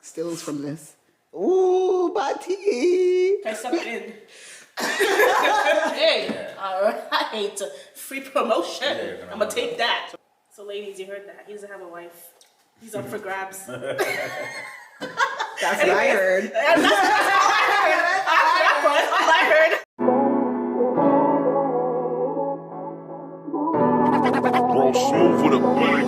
stills from this. Ooh, Bati! Can I suck it in? Hey, alright. Free promotion. Yeah, I'm gonna take that. So ladies, you heard that. He doesn't have a wife. He's up for grabs. That's what I heard. That's all I heard. Roll smooth with a bang.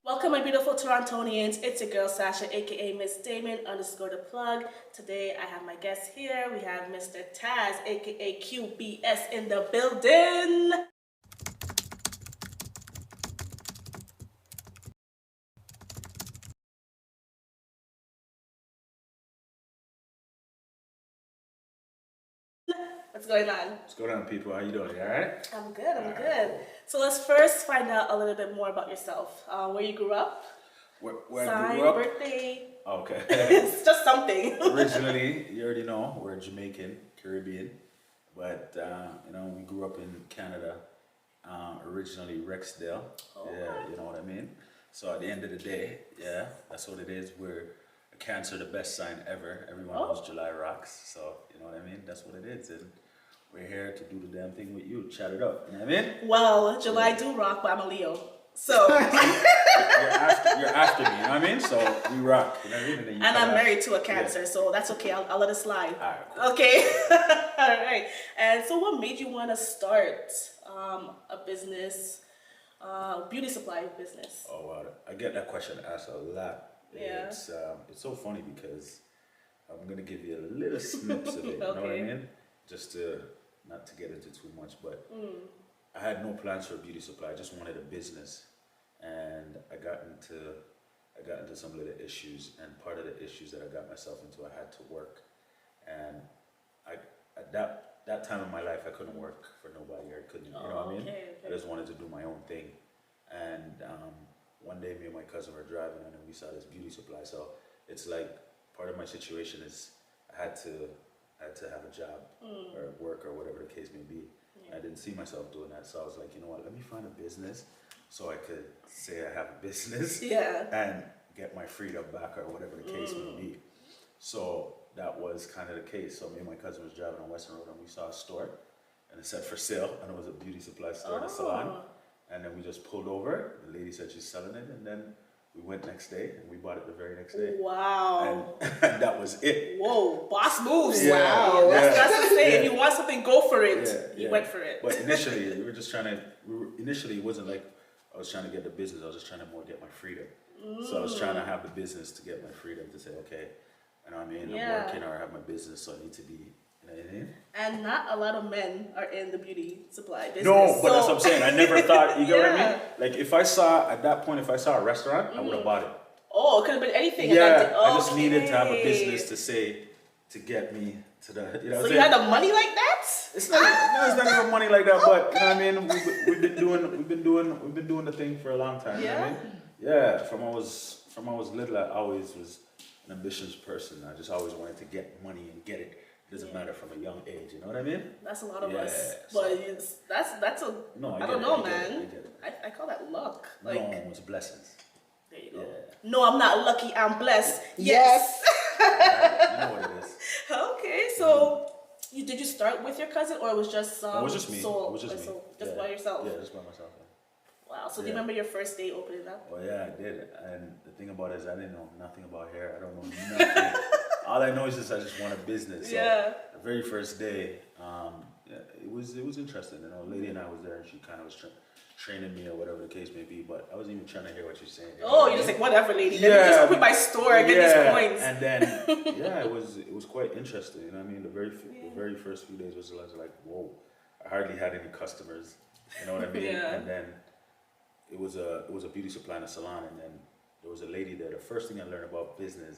Welcome, my beautiful Torontonians. It's your girl Sasha, aka Miss Damon _ the plug. Today I have my guest here. We have Mr. Taz, aka QBS, in the building. What's going on? What's going on, people? How you doing? You all right? I'm good, I'm good. So let's first find out a little bit more about yourself. Where you grew up, Where sign, I grew up? birthday. Okay. It's just something. Originally, you already know, we're Jamaican, Caribbean. But, we grew up in Canada. Originally Rexdale. Oh. Yeah, you know what I mean? So at the end of the day, yeah, that's what it is. We're a Cancer, the best sign ever. Everyone knows July rocks. So, you know what I mean? That's what it is. And we're here to do the damn thing with you. Chat it up. You know what I mean? Well, July do rock, but I'm a Leo. So You're after me, you know what I mean? So we rock. You know what I mean? And, and I'm married to a Cancer, so that's okay. I'll let it slide. All right, cool. Okay. All right. And so what made you want to start a business, beauty supply business? Oh wow, I get that question asked a lot. Yeah. It's so funny because I'm gonna give you a little snips of it. You know what I Okay. mean? Just to not to get into too much, but I had no plans for a beauty supply. I just wanted a business, and I got into some little issues, and part of the issues that I got myself into, I had to work, and at that time in my life, I couldn't work for nobody, or I couldn't, you know what I mean? Okay. I just wanted to do my own thing, and one day me and my cousin were driving, and then we saw this beauty supply. So it's like part of my situation is I had to have a job or work or whatever the case may be. Yeah. I didn't see myself doing that, so I was like, you know what? Let me find a business so I could say I have a business Yeah. and get my freedom back or whatever the case may be. So that was kind of the case. So me and my cousin was driving on Western Road, and we saw a store, and it said for sale, and it was a beauty supply store in a salon. And then we just pulled over. The lady said she's selling it, and then we went next day, and we bought it the very next day. Wow. And that was it. Whoa, boss moves. Yeah, Wow. yeah. That's the saying. Yeah. If you want something, go for it. Yeah, You yeah. went for it. But initially, we were just trying to. Initially, it wasn't like I was trying to get the business. I was just trying to more get my freedom. So I was trying to have the business to get my freedom to say, okay, you know what I mean? Yeah. I'm working or I have my business, so I need to be. You know what I mean? And not a lot of men are in the beauty supply business. No, but that's what I'm saying. I never thought. You get what I Yeah. mean? Like if I saw at that point, if I saw a restaurant, I would have bought it. Oh, it could have been anything. at Yeah, that day. I just needed to have a Okay. business to get me to the. You know So what you I'm had the money like that? It's not. No, it's not even money like that. But you know what I mean? We've been doing the thing for a long time. You know what I mean? Yeah. From I was little, I always was an ambitious person. I just always wanted to get money and get it. It doesn't matter from a young age. You know what I mean? That's a lot of Yeah, us. so- But that's a. No, I don't know, I get man. it. I call that luck. Like, No, it's blessings. there you go. Yeah. No, I'm not lucky. I'm blessed. Yes. Right? You know what it is. Okay, so did you start with your cousin, or it was just No, it was just me. Sole, It was just or me. sole- just Yeah. by yourself? Yeah, just by myself. Yeah. Wow. So do you Yeah. remember your first day opening up? Oh yeah, I did. And the thing about it is I didn't know nothing about hair. I don't know nothing. All I know is just I just want a business. So Yeah. the very first day, it was interesting. You know, a lady and I was there, and she kind of was training me or whatever the case may be. But I wasn't even trying to hear what you're saying. You know Oh, what I you're just mean? like, whatever, lady. Let me Yeah. just open my store and get these coins. And then yeah, it was quite interesting. You know what I mean? The very first few days was like, whoa, I hardly had any customers. You know what I mean? Yeah. And then it was a beauty supply in a salon, and then there was a lady there. The first thing I learned about business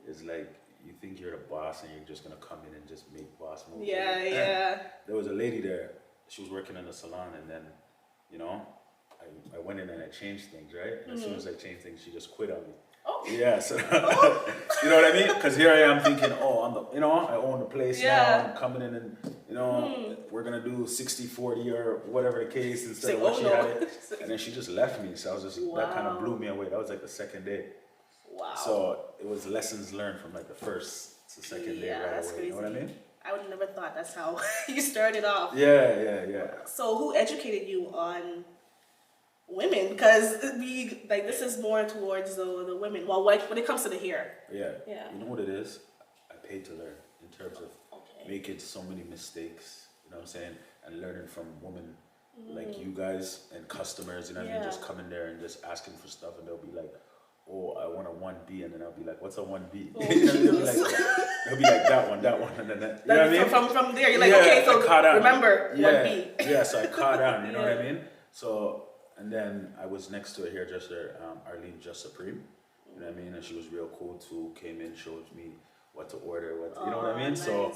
is like, you think you're the boss and you're just gonna come in and just make boss moves. Yeah, And yeah. there was a lady there. She was working in the salon, and then, you know, I went in and I changed things, right? And as soon as I changed things, she just quit on me. Oh. Yeah, so you know what I mean? Because here I am thinking, oh, I'm the, you know, I own the place now. I'm coming in and, you know, we're gonna do 60-40 or whatever the case instead of what she had it. And then she just left me. So I was just that kind of blew me away. That was like the second day. Wow. So it was lessons learned from like the first to second day right that's away. crazy. You know what I mean? I would have never thought that's how you started off. Yeah. So who educated you on women? Because this is more towards the women. Well, when it comes to the hair. Yeah. Yeah. You know what it is? I paid to learn in terms of making so many mistakes, you know what I'm saying? And learning from women like you guys and customers, you know what I mean? Just coming there and just asking for stuff, and they'll be like, oh, I want a 1B, and then I'll be like, what's a 1B? Oh, you know, they'll be like that one, and then that. You know what I mean? From there, you're like, okay, so remember, 1B. Yeah, so I caught on, you know what I mean? So, and then I was next to a hairdresser, Arlene Just Supreme, you know what I mean? And she was real cool too, came in, showed me what to order, you know what I mean? Nice. So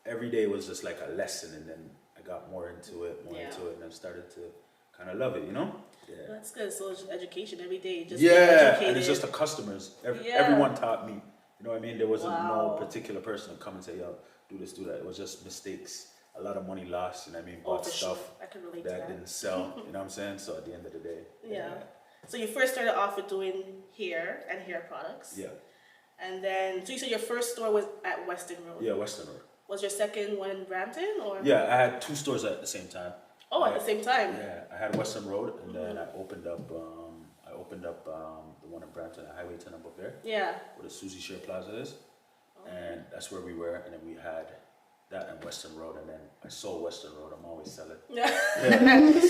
every day was just like a lesson, and then I got more into it, and then started to kind of love it, you know? Yeah. That's good. So it's education every day. Just And it's just the customers. Everyone taught me. You know what I mean? There wasn't no particular person to come and say, yo, do this, do that. It was just mistakes. A lot of money lost, you know what I mean? Bought stuff I can relate to that didn't sell, you know what I'm saying? So at the end of the day. Yeah. So you first started off with doing hair and hair products. Yeah. And then, so you said your first store was at Weston Road. Yeah, Western Road. Was your second one in Brampton, or? Yeah, I had 2 stores at the same time. Oh, at the same time. Yeah, I had Western Road, and then I opened up the one in Brampton at Highway 10 above there. Yeah. Where the Susie Share Plaza is. And that's where we were, and then we had that and Western Road, and then I sold Western Road. I'm always selling. Yeah. I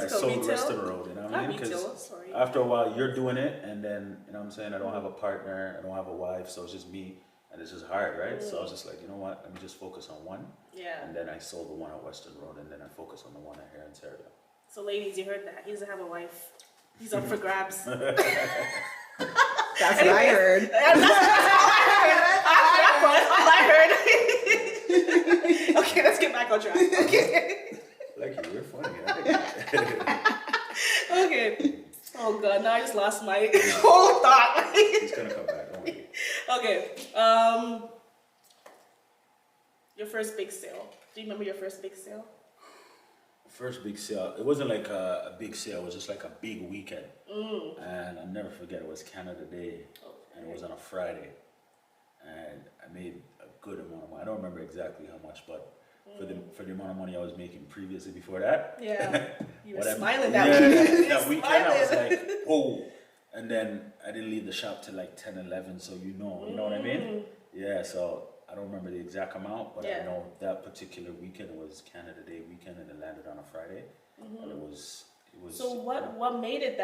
sold Western Road, you know what I mean? Because after a while, you're doing it, and then, you know what I'm saying, I don't have a partner, I don't have a wife, so it's just me, and it's just hard, right? So I was just like, you know what, let me just focus on one. Yeah. And then I sold the one at Western Road, and then I focused on the one at here in Ontario. So ladies, you heard that. He doesn't have a wife. He's up for grabs. That's what I heard. That's all I heard. Okay, let's get back on track. Okay. Like you, you're funny. Okay. Oh God, now I just lost my whole thought. He's gonna come back, don't worry. Okay. Your first big sale. Do you remember your first big sale? First big sale. It wasn't like a big sale. It was just like a big weekend. And I'll never forget. It was Canada Day, and it was on a Friday. And I made a good amount of money. I don't remember exactly how much, but for the amount of money I was making previously before that. Yeah. You were smiling that weekend. That weekend I was like, oh. And then I didn't leave the shop till like 10, 11, so you know what I mean? Yeah, so I don't remember the exact amount, but I know that particular weekend was Canada Day weekend, and it landed on a Friday. And it was. So what made it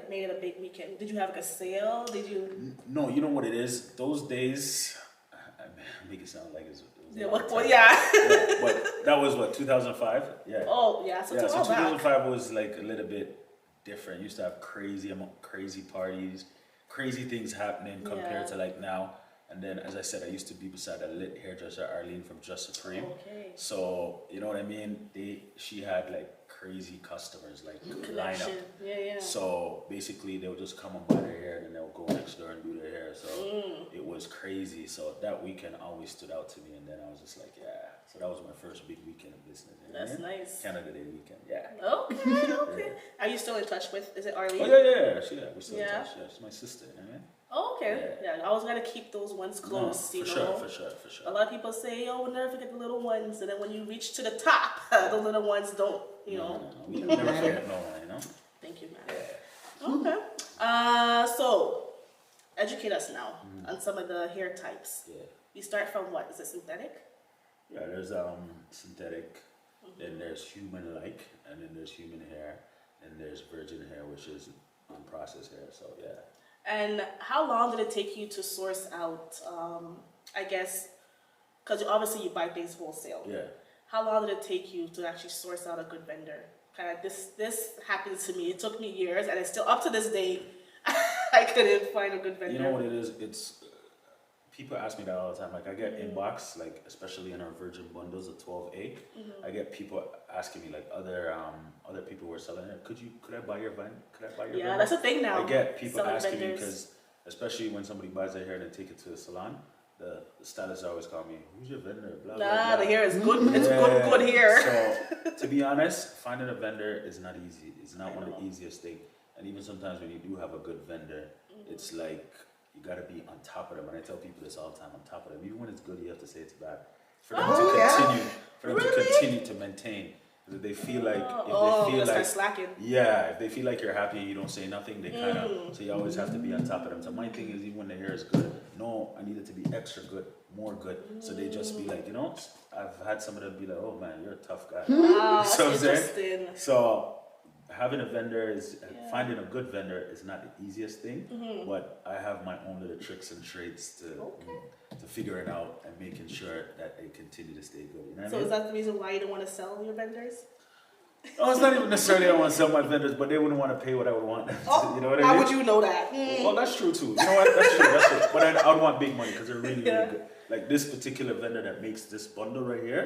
made it a big weekend? Did you have like a sale? Did you? No, you know what it is. Those days, I make it sound like it was but that was what, 2005. Yeah. Oh yeah. So 2005 was like a little bit different. Used to have crazy parties, crazy things happening compared to like now. And then, as I said, I used to be beside a lit hairdresser, Arlene from Just Supreme. Okay. So, you know what I mean? She had like crazy customers, like lineup. Yeah. So basically, they would just come and buy their hair, and then they'll go next door and do their hair. So it was crazy. So that weekend always stood out to me, and then I was just like, yeah. So that was my first big weekend of business. That's nice. Canada Day weekend, yeah. Okay. Are you still in touch with? Is it Arlene? Oh yeah. We're still in touch. Yeah, she's my sister. You know what I mean? Oh, okay. Yeah, I always gotta keep those ones close. For sure. A lot of people say, "Oh, we'll never forget the little ones," and then when you reach to the top, the little ones don't. No, we never forget no one. You know. Thank you, man. Okay. So, educate us now on some of the hair types. Yeah. You start from what? Is it synthetic? Yeah, there's synthetic, then there's human-like, and then there's human hair, and there's virgin hair, which is unprocessed hair. So yeah. And how long did it take you to source out, I guess, because obviously you buy things wholesale. Yeah. How long did it take you to actually source out a good vendor? Kind of this happens to me. It took me years, and it's still up to this day. I couldn't find a good vendor. You know what it is? It's people ask me that all the time. Like I get inbox, like especially in our Virgin bundles of 12A, I get people asking me like other people who are selling it. Could I buy your vendor? Could I buy your Yeah, vendor? that's the thing now. I get people selling asking me vendors. because especially when somebody buys their hair and they take it to a salon, the stylists always call me, "Who's your vendor?" Blah blah. Nah, blah. the hair is good. It's Yeah. good hair. So to be honest, finding a vendor is not easy. It's not one of the easiest things. And even sometimes when you do have a good vendor, it's like you gotta be on top of them. And I tell people this all the time, on top of them. Even when it's good, you have to say it's bad. For them to continue, to continue to maintain. If they feel like, start slacking. yeah, if they feel like you're happy and you don't say nothing, they kind of, so you always have to be on top of them. So my thing is, even when the hair is good, no, I need it to be extra good, more good. So they just be like, I've had some of them be like, oh man, you're a tough guy. Wow, that's So I'm saying? interesting. So having a vendor finding a good vendor is not the easiest thing, but I have my own little tricks and trades to figure it out and making sure that they continue to stay good. You know what I mean? Is that the reason why you don't want to sell your vendors? Oh, it's not even necessarily I want to sell my vendors, but they wouldn't want to pay what I would want. You know what I mean? How would you know that? Well, that's true too. You know what? That's true. But I would want big money because they're really, really good. Like this particular vendor that makes this bundle right here.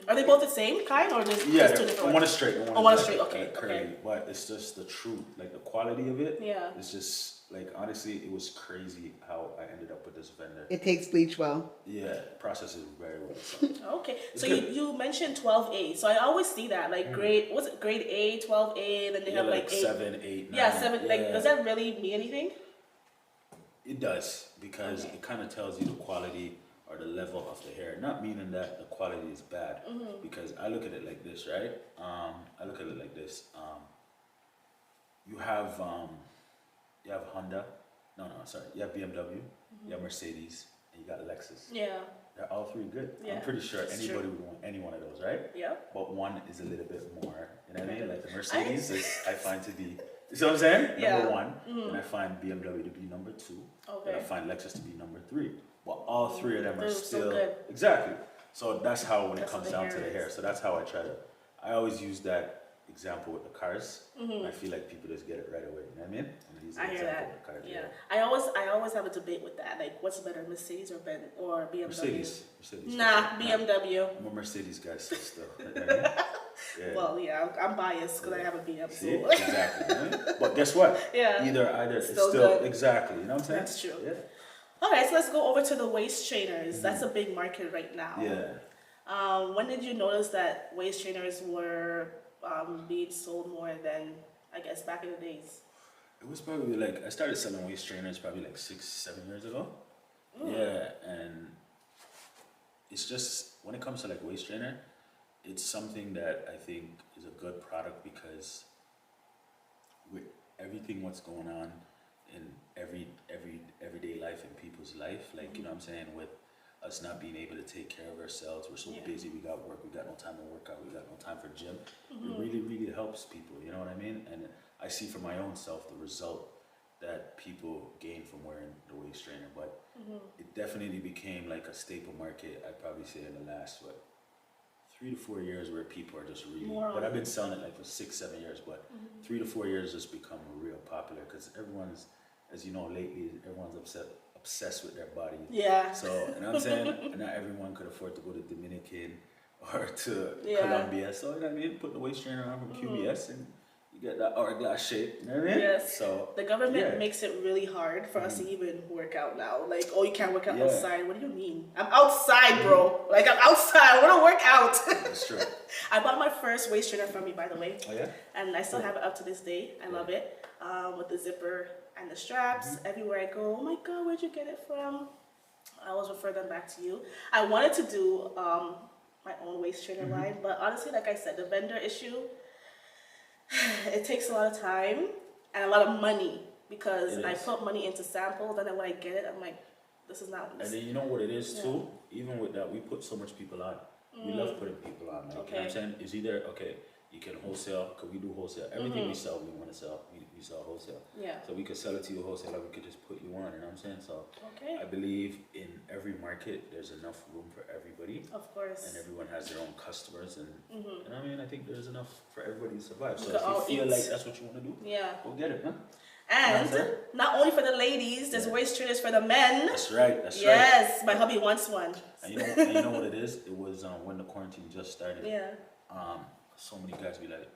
Are they both the same kind or just two different one ones? is straight. One is straight. Okay, curly, okay. But it's just the truth. Like the quality of it. Yeah. It's just like honestly, it was crazy how I ended up with this vendor. It takes bleach well. Yeah, processes very well. So. Okay, so good. you mentioned 12A. So I always see that like grade A, 12A, and then they have like 7, 8, 9. Yeah, 7. Like, does that really mean anything? It does because it kind of tells you the quality or the level of the hair. Not meaning that the quality is bad, because I look at it like this, right? I look at it like this. You have Honda. You have BMW. You have Mercedes, and you got Lexus. Yeah. They're all three good. Yeah, I'm pretty sure it's anybody true. would want any one of those, right? Yeah. But one is a little bit more. You know what I mean? Like the Mercedes I find to be. You see what I'm saying? Yeah. Number one, and I find BMW to be number 2, Okay. and I find Lexus to be number 3. But all three of them are They're so still good. Exactly. So that's how when That's it comes what the down to hair the hair. is. So that's how I always use that example with the cars. And I feel like people just get it right away. You know what I mean? And use the I hear example that. with the cars, Yeah. I always have a debate with that. Like, what's better, Mercedes or BMW? Mercedes. Nah, BMW. I'm a Mercedes guy still. You know what I mean? Yeah. Well, yeah, I'm biased because I have a BMW. See? So. Exactly. Right? But guess what? Yeah. Either it's Still still good. exactly. You know what I'm saying? That's true. Yeah. All right, so let's go over to the waist trainers. That's a big market right now. Yeah. When did you notice that waist trainers were being sold more than, I guess, back in the days? It was probably like I started selling waist trainers probably like 6-7 years ago. Yeah, and it's just when it comes to like waist trainer, it's something that I think is a good product because with everything what's going on in everyday life in people's life, like you know what I'm saying, with us not being able to take care of ourselves, we're so busy, we got work, we got no time to work out, we got no time for gym. It really, really helps people, you know what I mean? And I see for my own self the result that people gain from wearing the waist trainer, but it definitely became like a staple market, I'd probably say in the last 3 to 4 years where people are just really, but I've been selling it like for 6-7 years, but 3 to 4 years it's become real popular because everyone's, as you know, lately everyone's obsessed with their body. Yeah. So, you know what I'm saying? Not everyone could afford to go to Dominican or to Colombia. So, you know what I mean? Put the waist trainer on from QBS and you get that hourglass shape. You know what I mean? Yes. So the government makes it really hard for us to even work out now. Like, oh, you can't work out outside. What do you mean? I'm outside, bro. Like, I'm outside. I want to work out. That's true. I bought my first waist trainer from you, by the way. Oh, yeah? And I still have it up to this day. I love it. With the zipper and the straps. Everywhere I go, oh my God, where'd you get it from? I always refer them back to you. I wanted to do my own waist trainer line, but honestly, like I said, the vendor issue, it takes a lot of time and a lot of money because I put money into samples and then when I get it, I'm like, this is not. And then you know what it is too? Even with that, we put so much people on. We love putting people on. Like, you know what I'm saying? It's either, you can wholesale, because we do wholesale. Everything we sell, we want to sell. We sell wholesale. Yeah. So we could sell it to you wholesale, or we could just put you on, you know what I'm saying? So Okay. I believe in every market, there's enough room for everybody. Of course. And everyone has their own customers. And I mean, I think there's enough for everybody to survive. So could all if you feel eat. like that's what you want to do, Yeah. go get it, huh? And That's not only for the ladies, there's waist trainers for the men. That's right. That's right. Yes, my hubby wants one. And you know what it is? It was when the quarantine just started. Yeah. So many guys be like,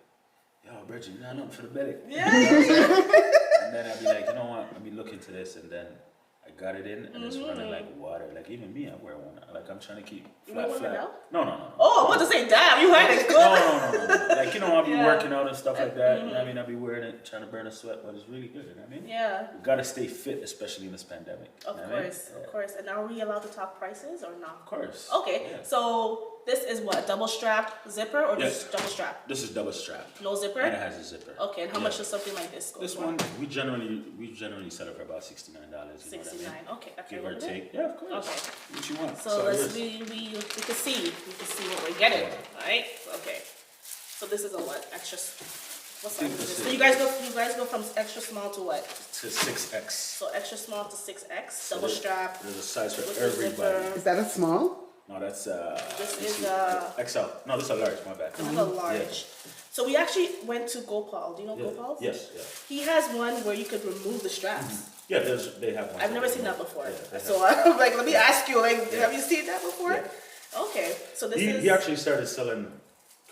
"Yo, Bridget, you got nothing for the belly." Yeah. And then I'd be like, you know what? Let me look into this, and then I got it in, and it's running like water. Like even me, I wear one. Like I'm trying to keep flat. No. Oh, I want to say, damn, you heard it good. No. Like I'll be Yeah. working out and stuff like that. You know what I mean? I'll be wearing it, trying to burn a sweat, but it's really good. You know what I mean? Yeah. You gotta stay fit, especially in this pandemic. Of course. And are we allowed to talk prices or not? Of course. Okay, Yeah. so this is what, double strap zipper or just double strap? This is double strap. No zipper? And it has a zipper. Okay, and how much does something like this go This for? one we generally sell it for about $69. You know what I mean? 69. Okay, Give or what is it? take. Yeah, of course. Okay. What you want? So let's we can see what we're getting. Alright? Okay. So this is a what? Extra what's Think up? this So is- you guys go from extra small to what? To 6X. So extra small to 6X, So double strap. There's a size with for the everybody. zipper. Is that a small? No, that's This let's is see. XL. No, this is a large. My bad. This is a large. So we actually went to Gopal. Do you know Yeah. Gopal? Yes. Yeah. He has one where you could remove the straps. Yeah. They have one. I've never seen that before. Yeah, they So have. I'm like, let me ask you, like, Yeah. have you seen that before? Yeah. Okay. So this He actually started selling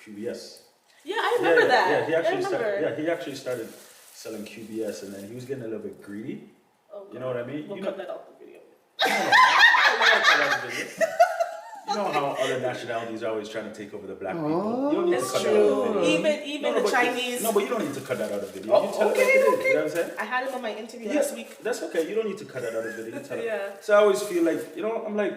QBS. Yeah, I remember that. Yeah, he actually I remember. started. Yeah, he actually started selling QBS, and then he was getting a little bit greedy. Oh, You know what I mean? We'll You cut know- that out the video. You know how other nationalities are always trying to take over the black people. You don't need It's to cut that out of the true. video. Even but the Chinese. No, but you don't need to cut that out of the video. Oh, You tell okay, it like it is. okay. You know what I'm saying? I had him on my interview Yeah, last week. that's okay. You don't need to cut that out of the video. You tell it. Yeah. So I always feel like, I'm like,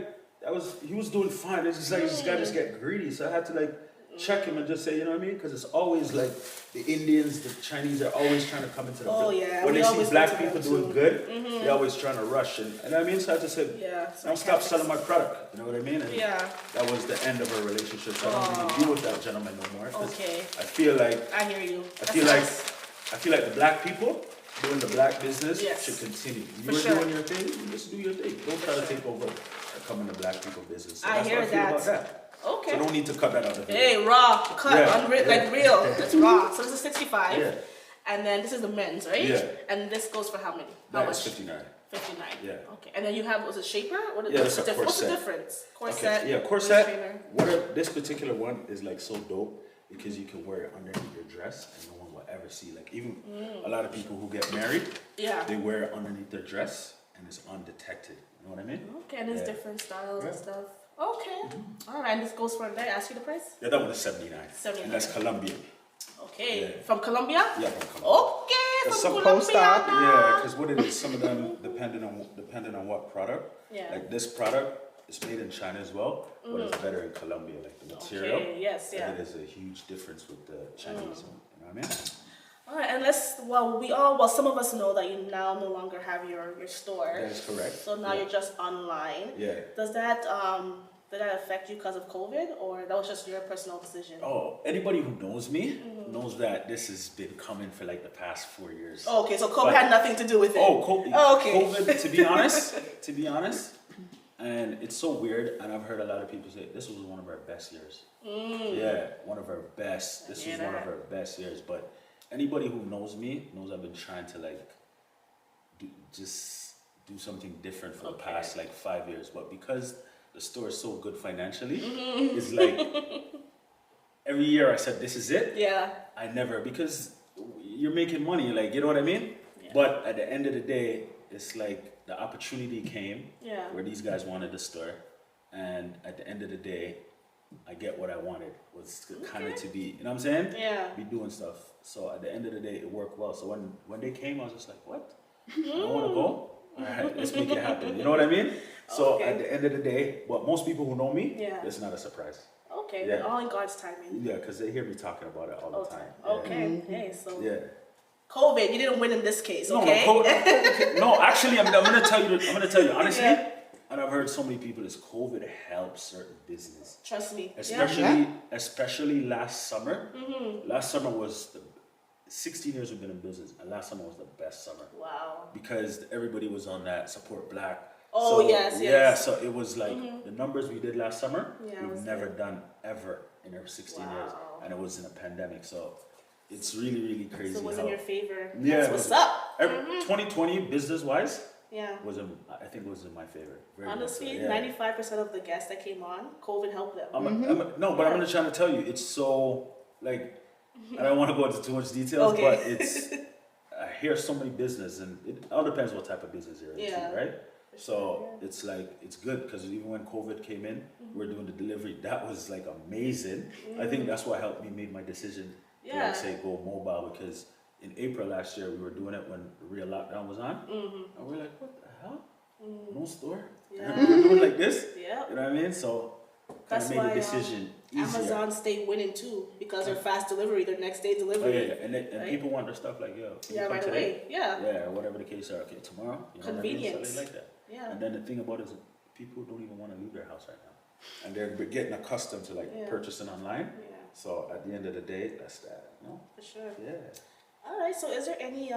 he was doing fine. It's just like this guy just get greedy. So I had to like check him and just say, you know what I mean? Because it's always like the Indians, the Chinese are always trying to come into the Yeah. when we they see always black go to people them doing too. good, they're always trying to rush. And I mean, so I just said, Yeah. So don't stop selling my product. You know what I mean? And Yeah. that was the end of our relationship. So I don't really deal with that gentleman no more. 'cause Okay. I feel like I hear you. I feel like the black people doing the black business Yes. should continue. For You're sure. doing your thing, you just do your thing. Don't try to take over or come in the black people business. So I that's hear what I feel that. about that. Okay. So don't need to cut that out of the video. Hey, raw, cut, Yeah, like real. That's raw. So this is 65. Yeah. And then this is the men's, right? Yeah. And this goes for how many? How That much? is 59. 59. Yeah. Okay. And then you have, was it shaper? What is, Yeah, what's, it's the a what's the corset. difference? Corset. Okay. Yeah, waist corset. trainer. This particular one is like so dope because you can wear it underneath your dress and no one will ever see. Like even a lot of people who get married, Yeah. they wear it underneath their dress and it's undetected. You know what I mean? Okay, and there's Yeah. different styles and Yeah. stuff. Okay. All right, and this goes for, did I ask you the price? Yeah, that one is 79. 79. And that's Colombian. Okay. Yeah. From Colombia? Yeah, from Colombia. Okay, There's from some Colombia. post-op, Yeah, because what it is, some of them, depending on what product, Yeah. like this product is made in China as well, but it's better in Colombia, like the material. Okay, yes, yeah. And it is a huge difference with the Chinese one, you know what I mean? All right, and some of us know that you now no longer have your store. That is correct. So now Yeah. you're just online. Yeah. Does that did that affect you because of COVID, or that was just your personal decision? Oh, anybody who knows me knows that this has been coming for like the past 4 years. Oh, okay, so COVID But- had nothing to do with it. COVID, Oh, okay. COVID, to be honest, and it's so weird, and I've heard a lot of people say this was one of our best years. Yeah, one of our best. This was hear one of that. our best years. But anybody who knows me knows I've been trying to like do something different for the Okay. past like 5 years. But because the store is so good financially, it's like every year I said this is it. Yeah. I never, because you're making money, like, you know what I mean? Yeah. But at the end of the day, it's like the opportunity came Yeah. where these guys wanted the store. And at the end of the day, I get what I wanted, was kind of to be, you know what I'm saying? Yeah. Be doing stuff. So at the end of the day, it worked well. So when they came, I was just like, what? I don't want to go? All right, let's make it happen. You know what I mean? So Okay. at the end of the day, but most people who know me, Yeah. it's not a surprise. Okay, Yeah. then all in God's timing. Yeah, because they hear me talking about it all the time. Yeah. Okay. Hey, so Yeah. COVID, you didn't win in this case, No, okay? no, actually, I'm gonna tell you honestly, Yeah. and I've heard so many people is COVID helps certain business, Trust me. especially last summer. Last summer was 16 years we've been in business, and last summer was the best summer Wow. because everybody was on that support black. Oh, So, yes, Yeah, yes. so it was like the numbers we did last summer, Yeah, it was we've never good. done ever in our 16 years, Wow. and it was in a pandemic. So it's really, really crazy. So it was in your favor. Yeah, That's what's up. 2020 business-wise, Yeah. I think it was in my favor. Very Honestly, much so, yeah. 95% of the guests that came on, COVID helped them. No, but I'm just trying to tell you, it's so, like, I don't want to go into too much details, Okay. but it's, I hear so many business, and it all depends what type of business you're into, Yeah. right? So it's like, it's good, because even when COVID came in, we were doing the delivery, that was like amazing. I think that's what helped me make my decision to Yeah. like say go mobile, because in April last year, we were doing it when the real lockdown was on, and we're like, what the hell? No store? Yeah. And we're doing like this? Yep. You know what I mean? So kind That's of made why the decision easier. Amazon stayed winning too, because they're fast delivery, they're next day Oh, delivery. yeah, and right? people want their stuff like, yo, can you Yeah, come right today? away. Yeah. Yeah, or whatever the case are. Okay, tomorrow. You know Convenience. What I mean? So they like that. Yeah. And then the thing about it is that people don't even want to leave their house right now, and they're getting accustomed to like Yeah. purchasing online. Yeah, So at the end of the day, that's that. No. for sure. Yeah. All right, so is there any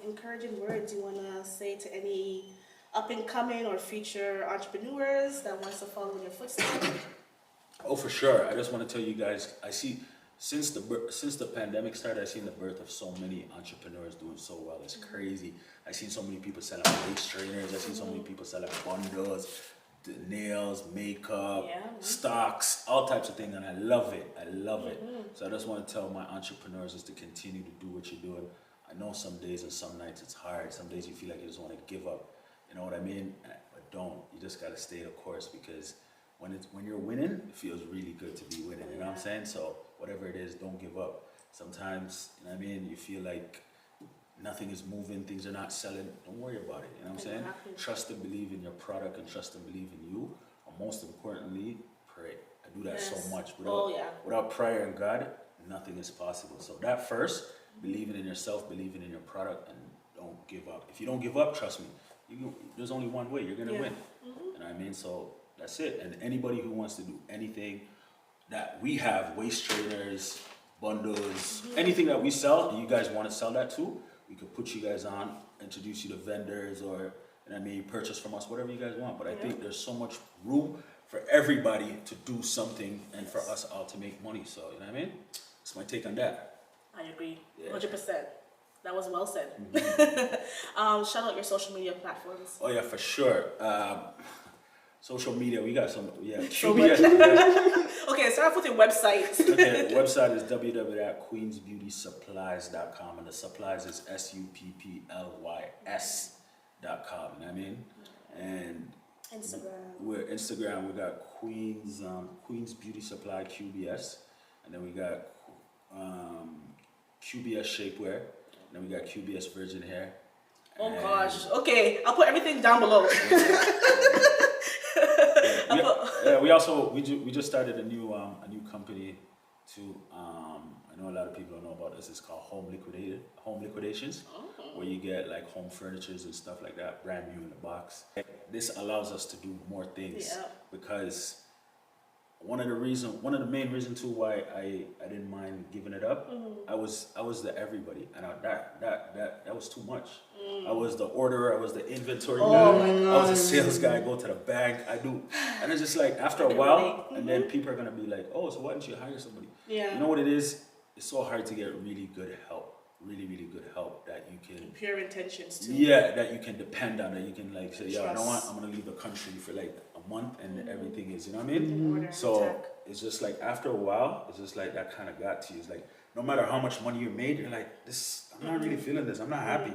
encouraging words you want to say to any up-and-coming or future entrepreneurs that wants to follow in your footsteps? Oh, for sure. I just want to tell you guys, I see since the pandemic started, I've seen the birth of so many entrepreneurs doing so well. It's crazy. I've seen so many people selling waist trainers. I've seen so many people selling bundles, the nails, makeup, Yeah. stocks, all types of things, and I love it. I love it. So I just want to tell my entrepreneurs is to continue to do what you're doing. I know some days and some nights it's hard. Some days you feel like you just want to give up. You know what I mean? But don't. You just gotta stay the course, because when you're winning, it feels really good to be winning. You know what I'm saying? So whatever it is, don't give up. Sometimes, you know what I mean, you feel like nothing is moving, things are not selling. Don't worry about it. You know what I'm saying? Exactly. Trust and believe in your product, and trust and believe in you. And most importantly, pray. I do that Yes. so much. Oh, Without prayer and God, nothing is possible. So that first, believing in yourself, believing in your product, and don't give up. If you don't give up, trust me, there's only one way. You're gonna Yeah. win. You know what I mean? So that's it. And anybody who wants to do anything that we have, waist trainers, bundles, anything that we sell, and you guys want to sell that too, we could put you guys on, introduce you to vendors, or, you know what I mean, purchase from us, whatever you guys want. But I think there's so much room for everybody to do something and for us all to make money. So, you know what I mean? That's my take on that. I agree, Yeah. 100%. That was well said. Shout out your social media platforms. Oh yeah, for sure. Social media, we got some, So QBS. Okay, start off with your website. Okay, the website is www.queensbeautysupplies.com, and the supplies is supplys.com. You know what I mean? And Instagram. Instagram, we got Queens Beauty Supply QBS, and then we got QBS Shapewear, and then we got QBS Virgin Hair. Oh and- gosh. Okay, I'll put everything down below. We just started a new company too. I know a lot of people don't know about this. It's called Home Liquidations, where you get like home furnitures and stuff like that, brand new in the box. This allows us to do more things because one of the main reasons too why I didn't mind giving it up. I was the everybody, and that was too much. I was the orderer, I was the inventory guy, I was a sales guy. I go to the bank, and it's just like after a while, and then people are gonna be like, oh, so why didn't you hire somebody? Yeah. You know what it is? It's so hard to get really good help, really good help that you can. Pure intentions too. Yeah, that you can depend on, that you can like say, yeah, I don't Trust. want, I'm gonna leave the country for like a month, and everything is, you know what I mean? Order, So attack. it's just like after a while, it's just like that kind of got to you. It's like no matter how much money you made, you're like, this, I'm not really feeling this. I'm not happy.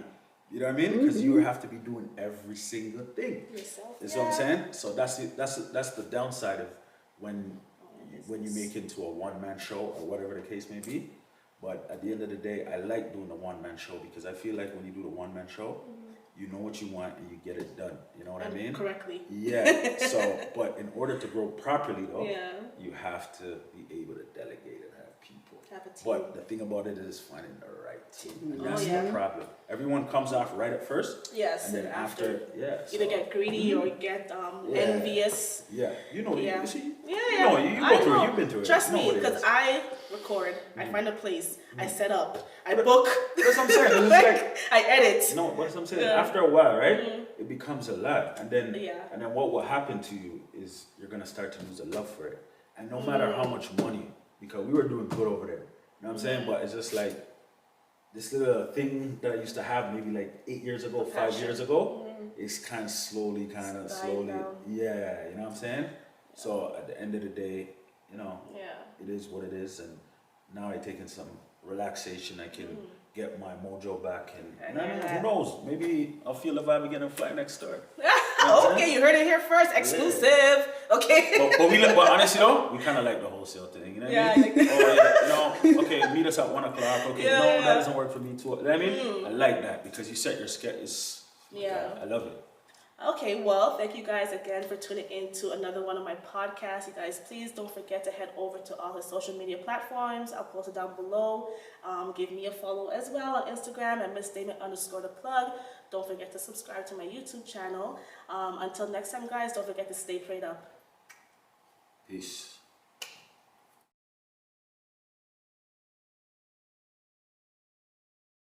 You know what I mean? Because you have to be doing every single thing. Yourself. You see what I'm saying? So that's it. That's the downside of when you make it into a one-man show or whatever the case may be. But at the end of the day, I like doing the one-man show because I feel like when you do the one-man show, you know what you want and you get it done. You know what I mean? Correctly. Yeah. So, but in order to grow properly, though, Yeah. you have to be able to delegate and have people. Have a team. But the thing about it is finding the right team. And that's yeah. the problem. Everyone comes off right at first. Yes. And then after, yeah. Either so- get greedy or get envious. Yeah, you know, Yeah. you see, Yeah, you know, you I go through know. it, you've been through it. Trust You know me, what it because is. I record, I find a place, I set up, I book, That's what I'm saying. It's like, I edit. no, what I'm saying, Yeah. after a while, right, it becomes a lot. And then, Yeah. and then what will happen to you is you're going to start to lose the love for it. And no matter how much money, because we were doing good over there, you know what I'm saying? But it's just like, this little thing that I used to have maybe like 8 years ago, 5 years ago, it's kind of slowly, Dying slowly, down. yeah, you know what I'm saying? So at the end of the day, you know, Yeah. it is what it is, and now I taking some relaxation. I can get my mojo back, and I mean, who knows? Maybe I'll feel the vibe again and fly next door. Okay, you heard it here first. Exclusive. Okay. But honestly though, we kind of like the wholesale thing, you know what Yeah, I mean? like- Oh yeah, no, okay, meet us at 1 o'clock. Okay, Yeah, no, yeah. that doesn't work for me too. You know what I mean? I like that because you set your schedule. Yeah. I love it. Okay, well, thank you guys again for tuning in to another one of my podcasts. You guys, please don't forget to head over to all his social media platforms. I'll post it down below. Give me a follow as well on Instagram at @MissDamon_the_plug. Don't forget to subscribe to my YouTube channel. Until next time, guys, don't forget to stay prayed up. Peace.